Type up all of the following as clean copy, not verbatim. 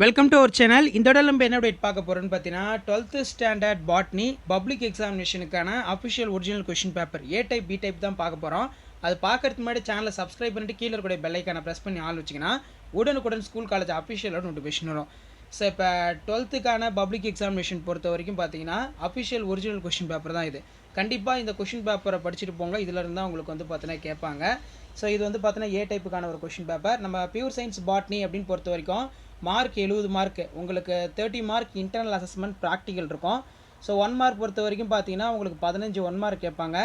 Welcome to our channel. இந்த இடம் நம்ம என்ன அப்டேட் பார்க்க போகிறோன்னு பார்த்தீங்கன்னா 12th ஸ்டாண்டர்ட் பாட்னி பப்ளிக் எக்ஸாமினேஷனுக்கான official original question paper A type B type தான் பார்க்க போகிறோம். அது பார்க்கறதுக்கு முன்னாடி சேனலை சப்ஸ்கிரைப் பண்ணிட்டு கீழே இருக்கக்கூடிய பெல் ஐக்கானை ப்ரெஸ் பண்ணி ஆள் வச்சிங்கன்னா உடனுக்குடன் ஸ்கூல் காலேஜ் அஃபிஷியலோட நோட்டிஃபிகேஷன் வரும். ஸோ இப்போ 12th பப்ளிக் எக்ஸாமினேஷன் பொறுத்த வரைக்கும் பார்த்தீங்கன்னா அஃபிஷியல் ஒரிஜினல் கொஷின் பேப்பர் தான் இது. கண்டிப்பாக இந்த கொஷின் பேப்பரை படிச்சுட்டு போங்க. இதில் இருந்தால் உங்களுக்கு வந்து பார்த்தீங்கன்னா கேட்பாங்க. ஸோ இது வந்து பார்த்தீங்கன்னா ஏ டைப்புக்கான ஒரு கொஷின் பேப்பர். நம்ம பியூர் சயின்ஸ் பாட்னி அப்படின்னு பொறுத்த வரைக்கும் மார்க் 70 மார்க், உங்களுக்கு 30 மார்க் இன்டர்னல் அசஸ்மெண்ட் ப்ராக்டிக்கல் இருக்கும். ஸோ 1 மார்க் பொறுத்த வரைக்கும் பார்த்தீங்கன்னா உங்களுக்கு 15 1 மார்க் கேட்பாங்க.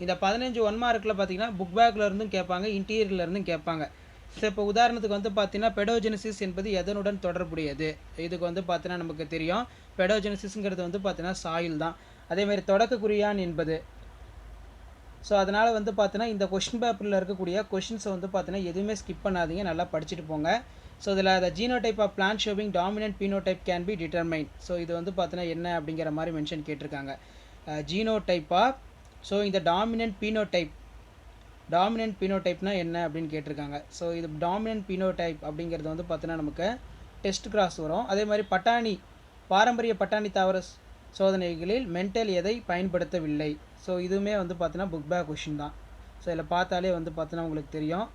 இந்த 15 1 மார்க்கில் பார்த்தீங்கன்னா புக் பேக்கில் இருந்தும் கேட்பாங்க, இன்டீரியரில் இருந்தும் கேட்பாங்க. ஸோ இப்போ உதாரணத்துக்கு வந்து பார்த்தீங்கன்னா பெடோஜெனிசிஸ் என்பது எதனுடன் தொடர்புடையது, இதுக்கு வந்து பார்த்தீங்கன்னா நமக்கு தெரியும். பெடோஜெனிசிஸ்ங்கிறது வந்து பார்த்தீங்கன்னா சாயில் தான். அதேமாதிரி தொடக்கக்குறியான் என்பது. ஸோ அதனால் வந்து பார்த்தீங்கன்னா இந்த கொஷின் பேப்பரில் இருக்கக்கூடிய கொஷின்ஸை வந்து பார்த்தீங்கன்னா எதுவுமே ஸ்கிப் பண்ணாதீங்க, நல்லா படிச்சுட்டு போங்க. ஸோ இதில் the genotype of plant showing dominant phenotype can be determine. So இது வந்து பார்த்தீங்கன்னா என்ன அப்படிங்கிற மாதிரி மென்ஷன் கேட்டிருக்காங்க. ஜீனோடைப் ஆஃப் இந்த டாமினன்ட் பீனோடைப்னா என்ன அப்படின்னு கேட்டிருக்காங்க. ஸோ இது டாமினன்ட் பீனோடைப் அப்படிங்கிறது வந்து பார்த்தீங்கன்னா நமக்கு டெஸ்ட் கிராஸ் வரும். அதே மாதிரி பாரம்பரிய பட்டாணி தாவர சோதனைகளில் மென்டல் எதை பயன்படுத்தவில்லை. ஸோ இதுவுமே வந்து பார்த்தீங்கன்னா புக் பேக் கொஷின் தான். ஸோ இதில் பார்த்தாலே வந்து பார்த்தீங்கன்னா உங்களுக்கு தெரியும்.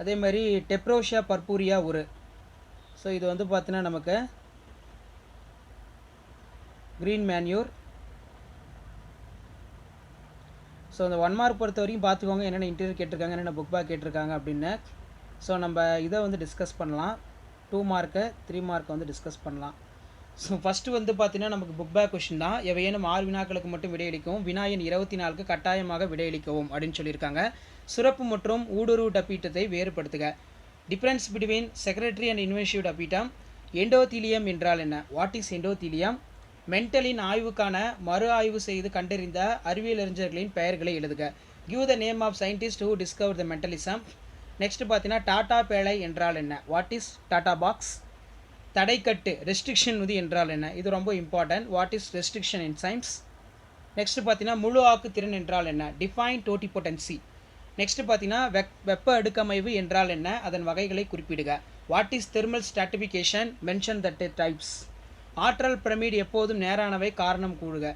அதே மாதிரி டெப்ரோஷியா பர்பூரியா ஒரு. ஸோ இது வந்து பார்த்தீங்கன்னா நமக்கு க்ரீன் மேன்யூர். ஸோ இந்த 1 மார்க் பொறுத்த வரைக்கும் பார்த்துக்கோங்க என்னென்ன இன்டர்வியூ கேட்டிருக்காங்க, என்னென்ன புக் பேக் கேட்டிருக்காங்க அப்படின்னு. ஸோ நம்ம இதை வந்து டிஸ்கஸ் பண்ணலாம். 2 மார்க்கு 3 மார்க் வந்து டிஸ்கஸ் பண்ணலாம். ஸோ ஃபஸ்ட்டு வந்து பார்த்தீங்கன்னா நமக்கு புக் பேக் கொஷின் தான். எவையேனும் 6 வினாக்களுக்கு மட்டும் விடையளிக்கவும், வினா எண் 24க்கு கட்டாயமாக விடையளிக்கவும் அப்படின்னு சொல்லியிருக்காங்க. சுரப்பு மற்றும் ஊடுருவு டப்பீட்டத்தை வேறுபடுத்துக. Difference between secretory and invasive tapetum. Endothelium என்றால் என்ன? What is endothelium? மென்டலின் ஆய்வுக்கான மறு ஆய்வு செய்து கண்டறிந்த அறிவியலறிஞர்களின் பெயர்களை எழுதுக. Give the name of scientist who discover the Mendelism. Next பார்த்தீங்கன்னா டாடா பேழை என்றால் என்ன? What is data box? தடைக்கட்டு ரெஸ்ட்ரிக்ஷன் விதி என்றால் என்ன? இது ரொம்ப important. What is restriction in science? Next பார்த்தீங்கன்னா முழு ஆக்கு திறன் என்றால் என்ன? Define totipotency. நெக்ஸ்ட் பார்த்தீங்கன்னா வெப்ப அடுக்கமைவு என்றால் என்ன? அதன் வகைகளை குறிப்பிடுக. What is thermal stratification? Mention the types. ஆற்றல் பிரமிட் எப்போதும் நேரானவை, காரணம் கூறுக.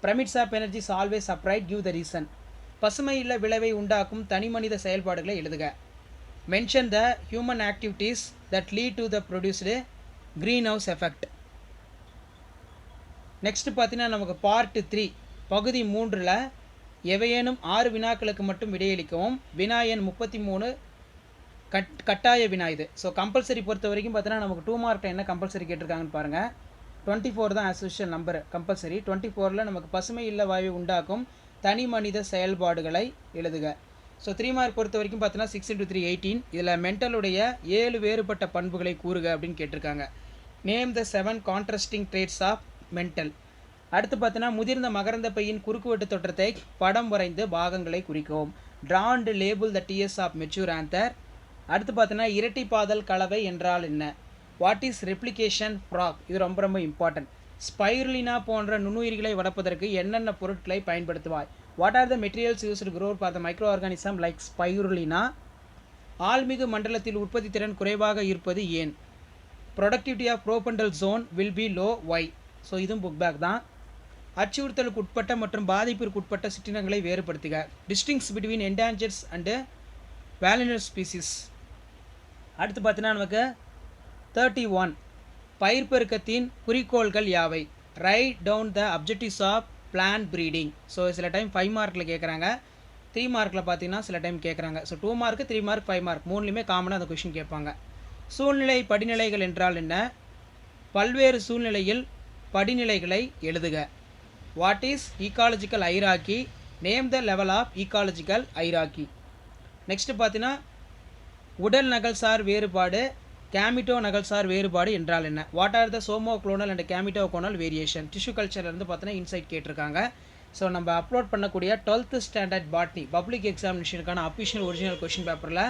Pyramids of energies always upright, give the reason. பசுமை இல்ல விளைவை உண்டாக்கும் தனிமனித செயல்பாடுகளை எழுதுக. Mention the human activities that lead to the produced green house effect. Next பார்த்தீங்கன்னா நமக்கு பார்ட் 3 பகுதி 3ல் எவையேனும் 6 வினாக்களுக்கு மட்டும் விடையளிக்கவும். வினா எண் 33 கட்டாய வினா இது. ஸோ கம்பல்சரி பொறுத்த வரைக்கும் பார்த்தீங்கன்னா நமக்கு 2 மார்க்கில் என்ன கம்பல்சரி கேட்டிருக்காங்கன்னு பாருங்கள். 24 தான் ஆஸ் யூஷுவல் நம்பர் கம்பல்சரி. 24ல் நமக்கு பசுமை இல்ல வாயு உண்டாக்கும் தனி மனித செயல்பாடுகளை எழுதுக. ஸோ 3 மார்க் பொறுத்த வரைக்கும் பார்த்தீங்கன்னா 6 × 3 18. இதில் மென்டலுடைய 7 வேறுபட்ட பண்புகளை கூறுக அப்படின்னு கேட்டிருக்காங்க. Name the 7 contrasting traits of Mendel. அடுத்து பார்த்தீங்கன்னா முதிர்ந்த மகரந்த பையின் குறுக்குவெட்டு தோற்றத்தை படம் வரைந்து பாகங்களை குறிக்கவும். Draw and label the TS of mature anther. அடுத்து பார்த்தீங்கன்னா இரட்டிப்பாதல் கலவை என்றால் என்ன? What is replication fork? இது ரொம்ப ரொம்ப இம்பார்ட்டன்ட். ஸ்பைருலினா போன்ற நுண்ணுயிரிகளை வளர்ப்பதற்கு என்னென்ன பொருட்களை பயன்படுத்துவாய்? What are the materials used grow for the micro organism like spirulina? ஆழ்மிகு மண்டலத்தில் உற்பத்தி திறன் குறைவாக இருப்பது ஏன்? Productivity of profundal zone will be low, why? So இதுவும் புக் பேக் தான். அச்சுறுத்தலுக்கு உட்பட்ட மற்றும் பாதிப்பிற்கு உட்பட்ட சிற்றினங்களை வேறுபடுத்துக. Distinguish between endangers and vulnerable species. அடுத்து பார்த்தீங்கன்னா நமக்கு 31 பயிர் பெருக்கத்தின் குறிக்கோள்கள் யாவை? Write down the objectives of plant breeding. So சில டைம் 5 மார்க்கில் கேட்குறாங்க, 3 மார்க்கில் பார்த்தீங்கன்னா சில டைம் கேட்குறாங்க. ஸோ 2 மார்க்கு 3 மார்க் 5 மார்க் மூணுலேயுமே காமனாக அந்த கொஷின் கேட்பாங்க. சூழ்நிலை படிநிலைகள் என்றால் என்ன? பல்வேறு சூழ்நிலையில் படிநிலைகளை எழுதுக. What is ecological hierarchy? Name the level of ecological hierarchy. Next பார்த்தீங்கன்னா உடல் நகல்சார் வேறுபாடு, கேமிட்டோ நகல்சார் வேறுபாடு என்றால் என்ன? What are the somaclonal and gametoclonal variation? Tissue கல்ச்சர்லேருந்து பார்த்தீங்கன்னா இன்சைட் கேட்டிருக்காங்க. ஸோ நம்ம அப்லோட் பண்ணக்கூடிய 12th ஸ்டாண்டர்ட் பாட்னி பப்ளிக் எக்ஸாமினேஷனுக்கான அஃபிஷியல் ஒரிஜினல் கொஷின் பேப்பரில்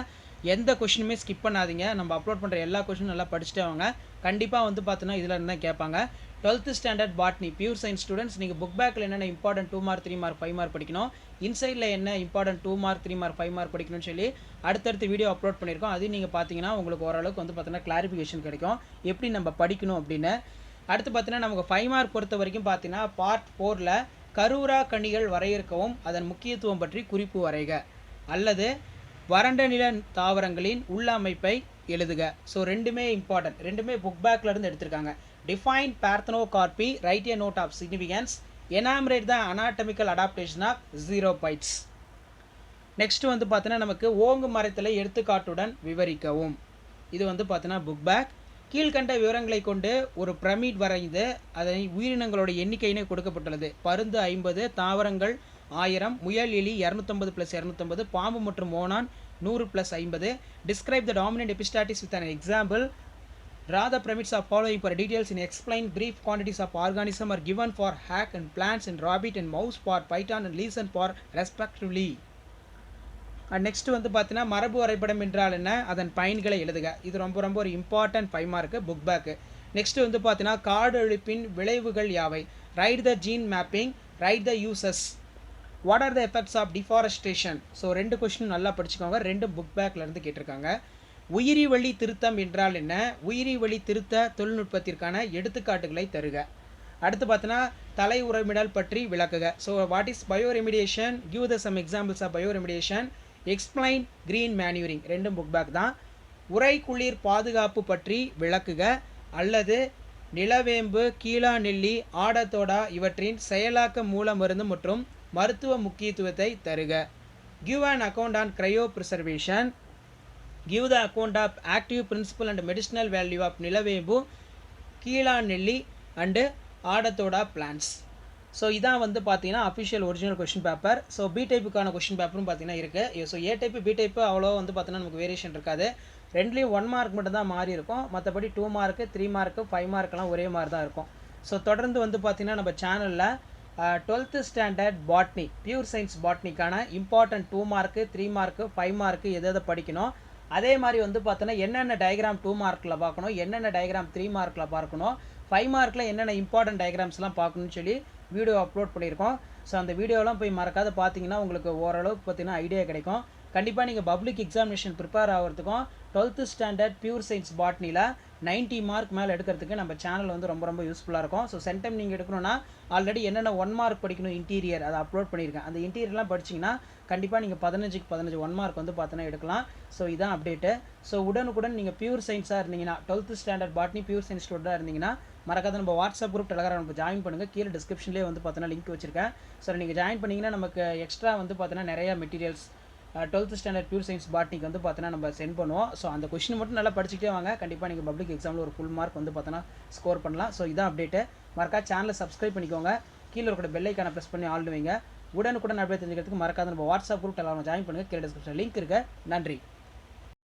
எந்த கொஷினுமே ஸ்கிப் பண்ணாதீங்க. நம்ம அப்லோட் பண்ணுற எல்லா கொஷினும் நல்லா படிச்சுட்டே வாங்க. கண்டிப்பாக வந்து பார்த்தீங்கன்னா இதில் இருந்தால் கேட்பாங்க. 12th standard botany pure science students நீங்கள் புக் பேக்கில் என்னென்ன இம்பார்ட்டன்ட் 2 மார்க் 3 மார்க் 5 மார்க் படிக்கணும், இன்சைடில் என்ன இம்பார்ட்டன்ட் 2 மார்க் 3 மார்க் 5 மார்க் படிக்கணும்னு சொல்லி அடுத்தடுத்து வீடியோ அப்லோட் பண்ணியிருக்கோம். அதையும் நீங்கள் பார்த்தீங்கன்னா உங்களுக்கு ஓரளவுக்கு வந்து பார்த்தீங்கன்னா கிளாரிஃபிகேஷன் கிடைக்கும் எப்படி நம்ம படிக்கணும் அப்படின்னு. அடுத்து பார்த்தீங்கன்னா நமக்கு 5 மார்க் பொறுத்த வரைக்கும் பார்த்தீங்கன்னா பார்ட் 4ல் கருவுரா கனிகள் வரையறுக்கவும் அதன் முக்கியத்துவம் பற்றி குறிப்பு வரைக அல்லது வறண்ட நில தாவரங்களின் உள்ள அமைப்பை எழுதுக. ஸோ ரெண்டுமே இம்பார்ட்டன்ட், ரெண்டுமே புக் பேக்கில் இருந்து எடுத்திருக்காங்க. Define parthenocarpy, write a note of significance, enumerate the anatomical adaptation of xerophytes. Next வந்து பார்த்தீங்கன்னா நமக்கு ஓங்கு மரத்தில் எடுத்துக்காட்டுடன் விவரிக்கவும். இது வந்து பார்த்தீங்கன்னா புக் பேக். கீழ்கண்ட விவரங்களை கொண்டு ஒரு பிரமிட் வரைந்து அதனை உயிரினங்களோட எண்ணிக்கையினே கொடுக்கப்பட்டுள்ளது. பருந்து 50, தாவரங்கள் 1000, முயல் எலி 250 + 250, பாம்பு மற்றும் ஓனான் 100 + 50. Describe the dominant epistatis with an example. Draw the pyramids of following for details in explain. Brief quantities of organism are given for hawk and plants and rabbit and mouse for python and lizard for respectively. Next வந்து பார்த்தீங்கன்னா மரபு வரைபடம் என்றால் என்ன, அதன் பயன்களை எழுதுக. இது ரொம்ப ஒரு important 5 mark book back. Next வந்து பார்த்தீங்கன்னா காடு அழிப்பின் விளைவுகள் யாவை, write the gene mapping, write the uses, what are the effects of deforestation. So 2 question நல்லா படிச்சுக்கோங்க, 2 புக் பேக்லேருந்து கேட்டிருக்காங்க. உயிரி வழி திருத்தம் என்றால் என்ன, உயிரி வழி திருத்த தொழில்நுட்பத்திற்கான எடுத்துக்காட்டுகளை தருக. அடுத்து பார்த்தீங்கன்னா தலை உரமிடல் பற்றி விளக்குக. So what is bioremediation, give the some examples of bioremediation, explain green manuring. 2 book back தான். உரை குளிர் பாதுகாப்பு பற்றி விளக்குக அல்லது நிலவேம்பு, கீழா நெல்லி, ஆடத்தோடா இவற்றின் செயலாக்க மூல மருந்து மற்றும் மருத்துவ முக்கியத்துவத்தை தருக. Give an account on cryopreservation, give the account of active principle and medicinal value of nilavembu, கீழா நெல்லி அண்டு ஆடத்தோடா பிளான்ஸ். ஸோ இதான் வந்து பார்த்தீங்கன்னா official original question paper. So B டைப்புக்கான கொஷின் பேப்பரும் பார்த்தீங்கன்னா இருக்குது. So A type B type அவ்வளோ வந்து பார்த்தீங்கன்னா நமக்கு வேரியேஷன் இருக்காது. ரெண்டுலேயும் 1 மார்க் மட்டும் தான் மாறி இருக்கும். மற்றபடி 2 மார்க்கு 3 மார்க்கு 5 மார்க்கெலாம் ஒரே மாதிரி தான் இருக்கும். ஸோ தொடர்ந்து வந்து பார்த்தீங்கன்னா நம்ம சேனலில் 12th standard botany pure science பாட்னிக்கான இம்பார்ட்டன்ட் 2 மார்க்கு 3 மார்க்கு 5 மார்க்கு எதை படிக்கணும், அதே மாதிரி வந்து பார்த்தோன்னா என்னென்ன டயக்ராம் 2 மார்க்கில் பார்க்கணும், என்னென்ன டயக்ராம் 3 மார்க்கில் பார்க்கணும், 5 மார்க்கில் என்னென்ன இம்பார்ட்டன்ட் டயக்ராம்ஸ்லாம் பார்க்கணும்னு சொல்லி வீடியோ அப்லோட் பண்ணியிருக்கோம். ஸோ அந்த வீடியோலாம் போய் மறக்காத பார்த்தீங்கன்னா உங்களுக்கு ஓரளவுக்கு பார்த்தீங்கன்னா ஐடியா கிடைக்கும். கண்டிப்பாக நீங்கள் பப்ளிக் எக்ஸாமினேஷன் ப்ரிப்பேர் ஆகிறதுக்கும் 12th ஸ்டாண்டர்ட் பியூர் சயின்ஸ் பாட்னியில் 90 மார்க் மேலே எடுக்கிறதுக்கு நம்ம சேனல் வந்து ரொம்ப யூஸ்ஃபுல்லாக இருக்கும். ஸோ சென்டம் நீங்கள் எடுக்கணும்னா ஆல்ரெடி என்னென்ன 1 மார்க் படிக்கணும் இன்டீரியர் அதை அப்லோட் பண்ணியிருக்கேன். அந்த இன்டீரியர்லாம் படிச்சிங்கன்னா கண்டிப்பாக நீங்கள் 15க்கு 15 1 மார்க் வந்து பார்த்தீங்கன்னா எடுக்கலாம். ஸோ இதான் அப்டேட்டு. ஸோ உடனுக்குடன் நீங்கள் பியூர் சயின்ஸாக இருந்தீங்கன்னா 12th standard botany pure science ஸ்டூடெண்ட்டாக இருந்தீங்கன்னா மறக்காத நம்ம வாட்ஸ்அப் குரூப் டெலகிராம் நம்ம ஜாயின் பண்ணுங்கள். கீழே டிஸ்கிரிப்ஷன்லேயே வந்து பார்த்தீங்கன்னா லிங்க் வச்சிருக்கேன். ஸோ நீங்கள் ஜாயின் பண்ணிங்கன்னா நமக்கு எக்ஸ்ட்ரா வந்து பார்த்தீங்கன்னா நிறையா materials 12th standard pure science பாட்னிக்கு வந்து பார்த்தீங்கன்னா நம்ம சென்ட் பண்ணுவோம். ஸோ அந்த கொஸ்டின் மட்டும் நல்லா படிச்சுட்டே வாங்க. கண்டிப்பாக நீங்கள் பப்ளிக் எக்ஸாமில் ஒரு ஃபுல் மார்க் வந்து பார்த்தீங்கன்னா ஸ்கோர் பண்ணலாம். ஸோ இதான் அப்டேட்டு. மறக்காத சேனலை சப்ஸ்கிரைப் பண்ணிக்கோங்க. கீழே இருக்கிற பெல் ஐக்கானை ப்ரெஸ் பண்ணி ஆள் வைங்க. உடனுக்குடன் அப்டேட் தெரிஞ்சுக்கிறதுக்கு மறக்காத நம்ம வாட்ஸ்அப் குரூப் டெலகிராம் ஜாயின் பண்ணுங்கள். கீழே டிஸ்கிரிப்ஷன் லிங்க் இருக்குது. நன்றி.